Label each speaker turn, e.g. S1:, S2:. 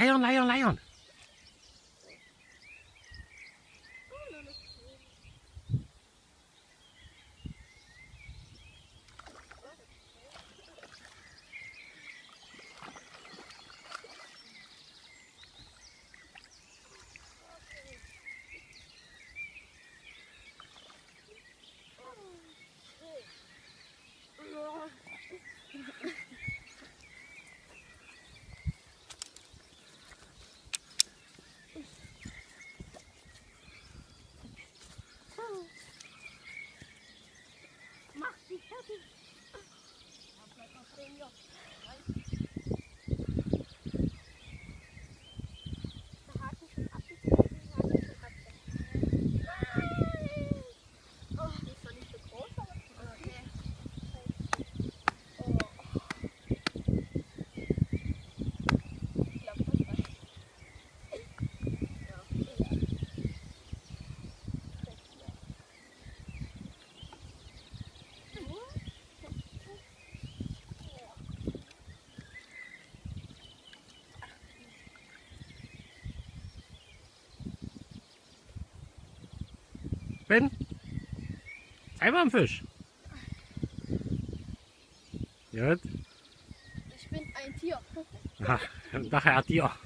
S1: Lion, Lion, Lion.
S2: Mach dich fertig. Der Haken schon ab. Oh, die ist doch nicht so groß, aber okay. Oh. Ich glaube, das reicht. Ja.
S1: Ben, sei mal ein Fisch. Gut.
S2: Ich bin ein Tier.
S1: Nachher hat die auch.